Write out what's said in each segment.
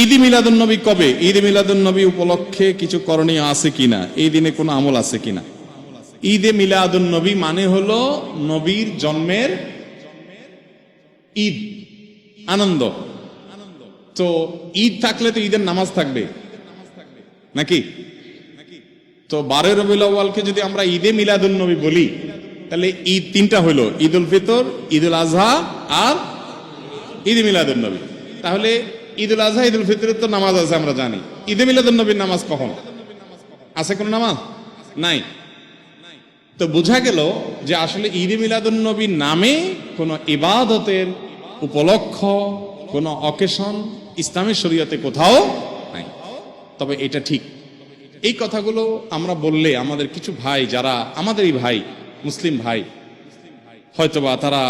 ঈদ মিলাদুন নবী কবে? ঈদ মিলাদুন নবী উপলক্ষে কিছু করণীয় আছে কিনা, এই দিনে কোনো আমল আছে কিনা? ঈদে মিলাদুন নবী মানে হলো নবীর জন্মের ঈদ, আনন্দ। তো ঈদ থাকলে তো ঈদের নামাজ থাকবে নাকি? তো 12 রবিউল আউয়ালকে যদি আমরা ঈদে মিলাদুন নবী বলি, তাহলে ঈদ তিনটা হলো, ঈদুল ফিতর, ঈদুল আজহা আর ঈদে মিলাদুন নবী। তাহলে ঈদুল আজহা, ঈদুল ফিতরের তো নামাজ আছে আমরা জানি, ঈদে মিলাদুন নবীর নামাজ কখন আছে? কোন নামাজ নাই। তো বোঝা গেল যে আসলে ঈদে মিলাদুন নবীর নামে কোন ইবাদতের উপলক্ষ, কোন অকেশন ইসলামের শরীয়তে কোথাও নাই। তবে এটা ঠিক, এই কথাগুলো আমরা বললে আমাদের কিছু ভাই, যারা আমাদেরই ভাই, মুসলিম ভাই, হয়তোবা তারা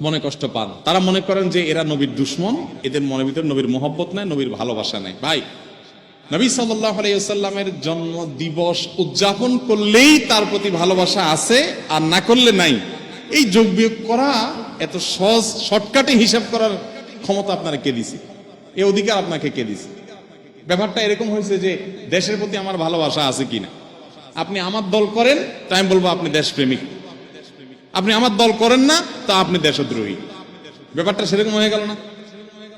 মনে কষ্ট পান। তারা মনে করেন যে এরা নবীর দুশ্মন, এদের মনের ভিতরে নবীর মহব্বত নাই, নবীর ভালোবাসা নাই। ভাই, নবী সাল্লাল্লাহু আলাইহি ওয়াসাল্লামের জন্ম দিবস উদযাপন করলেই তার প্রতি ভালোবাসা আছে, আর না করলে নাই। এই যোগ বিয়োগ করা, এত সহজ শর্টকাটে হিসাব করার ক্ষমতা আপনারা কে দিছে? এই অধিকার আপনাকে কে দিছে? ব্যাপারটা এরকম হয়েছে যে দেশের প্রতি আমার ভালোবাসা আছে কিনা। আপনি আমার দল করেন, তাই আমি বলবো আপনি দেশপ্রেমিক। আপনি আমার দল করেন না, তা আপনি দেশদ্রোহী। ব্যাপারটা সেরকম হয়ে গেল না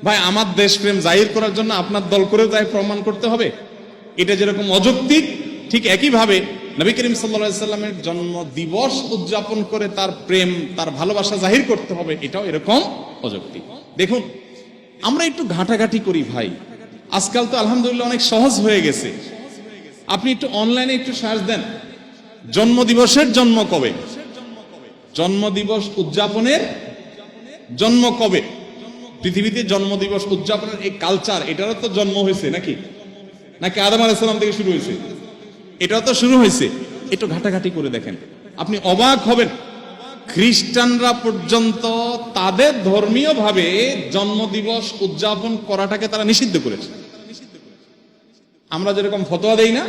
ভাই? আমার দেশপ্রেম জাহির করার জন্য আপনার দল করে তাই প্রমাণ করতে হবে, এটা যেরকম অযৌক্তিক, ঠিক একইভাবে নবী করিম সাল্লাল্লাহু আলাইহি সাল্লামের জন্ম দিবস উদযাপন করে তার প্রেম, তার ভালোবাসা জাহির করতে হবে, এটাও এরকম অযৌক্তিক। দেখুন, আমরা একটু ঘাটাঘাটি করি ভাই। আজকাল তো আলহামদুলিল্লাহ অনেক সহজ হয়ে গেছে। আপনি একটু অনলাইনে একটু সার্চ দেন, জন্ম দিবসের জন্ম কবে, জন্মদিবস উদযাপনের জন্ম কবে। পৃথিবীতে জন্মদিবস উদযাপনের এই কালচার, এটারও তো জন্ম হয়েছে নাকি? নাকি আদম আলাইহিস সালাম থেকে শুরু হয়েছে? এটাও তো শুরু হয়েছে। একটু ঘাটাঘাটি করে দেখেন, আপনি অবাক হবেন। খ্রিস্টানরা পর্যন্ত তাদের ধর্মীয় ভাবে জন্মদিবস উদযাপন করাটাকে তারা নিষিদ্ধ করেছে। আমরা যেরকম ফতোয়া দেই না,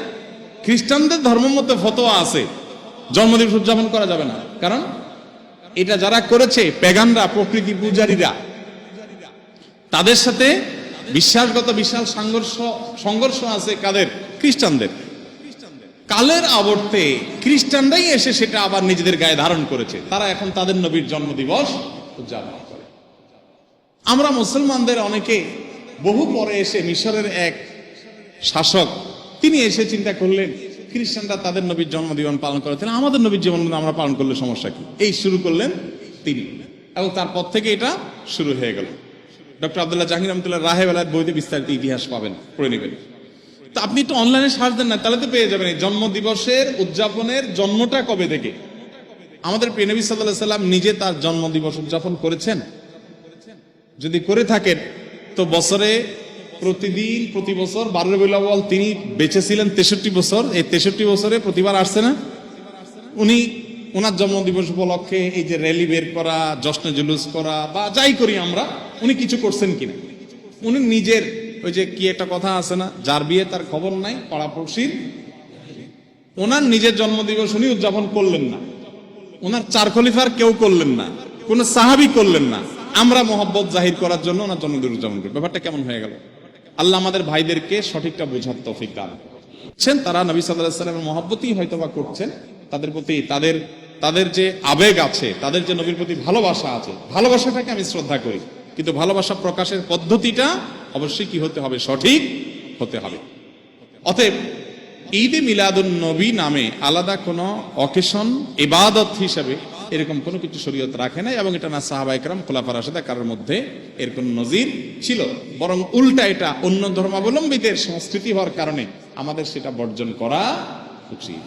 খ্রিস্টানদের ধর্মের মধ্যে ফতোয়া আছে জন্মদিবস উদযাপন করা যাবে না। কারণ এটা যারা করেছে পেগানরা, প্রকৃতি পূজারীরা, তাদের সাথে বিশ্বাসগত বিশাল সংঘর্ষ আছে। কাদের? খ্রিস্টানদের। কালের আবর্তে খ্রিস্টানরাই এসে সেটা আবার নিজেদের গায়ে ধারণ করেছে। তারা এখন তাদের নবীর জন্মদিবস উদযাপন করে। আমরা মুসলমানদের অনেকে বহু পরে এসে, মিশরের এক শাসক, তিনি এসে চিন্তা করলেন খ্রিস্টানরা তাদের নবীর জন্মদিবস পালন করে, তাহলে আমাদের নবীর জন্মদিন আমরা পালন করলে সমস্যা কি? এই শুরু করলেন তিনি, এবং তারপর থেকে এটা শুরু হয়ে গেল। ডক্টর আব্দুল্লাহ জাহির রহমতুল্লাহ রাহে বেলায়েত বইতে বিস্তারিত ইতিহাস পাবেন, পড়ে নেবেন। তো আপনি একটু অনলাইনে সার্চ দেন না, তাহলে তো পেয়ে যাবেন এই জন্ম দিবসের উদযাপনের জন্মটা কবে থেকে। আমাদের প্রিয় নবী সাল্লাল্লাহু আলাইহি সাল্লাম নিজে তার জন্ম দিবস উদযাপন করেছেন? যদি করে থাকেন তো বছরে প্রতিদিন, প্রতি বছর 12 রবিউল আউয়াল তিনি বেঁচে ছিলেন 63 বছর। এই 63 বছরে প্রতিবার আসছে না? উনি ওনার জন্ম দিবস উপলক্ষে এই যে র্যালি বের করা, জশ্নে জুলুস করা বা যাই করি আমরা, উনি কিছু করছেন কিনা? উনি নিজের, ওই যে কি একটা কথা আছে না, যার বিয়ে তার খবর নাই, পাড়াপড়শির। ওনার নিজের জন্মদিবস উনি উদযাপন করলেন না, ওনার 4 খলিফার কেউ করলেন না, কোন সাহাবী করলেন না। আমরা মহব্বত জাহির করার জন্য ওনার জন্মদিন উদযাপন করি। ব্যাপারটা কেমন হয়ে গেল? আল্লাহ আমাদের ভাইদেরকে সঠিকটা বোঝার তৌফিক দান করছেন। তারা নবী সাল্লাল্লাহু আলাইহি ওয়াসাল্লামের মহব্বতই হয়তোবা করছেন, তাদের প্রতি তাদের যে আবেগ আছে, তাদের যে নবীর প্রতি ভালোবাসা আছে, ভালোবাসাটাকে আমি শ্রদ্ধা করি, কিন্তু ভালোবাসা প্রকাশের পদ্ধতিটা অবশ্যই কি হতে হবে? সঠিক হতে হবে। অতএব ঈদে মিলাদুন নবী নামে আলাদা কোনো অকেশন, ইবাদত হিসাবে এরকম কোনো কিছু শরীয়ত রাখে নাই, এবং এটা না সাহাবায়ে কেরাম, খোলাফায়ে রাশিদিন কারোর মধ্যে এর কোনো নজির ছিল। বরং উল্টা, এটা অন্য ধর্মাবলম্বীদের সংস্কৃতি হওয়ার কারণে আমাদের সেটা বর্জন করা উচিত।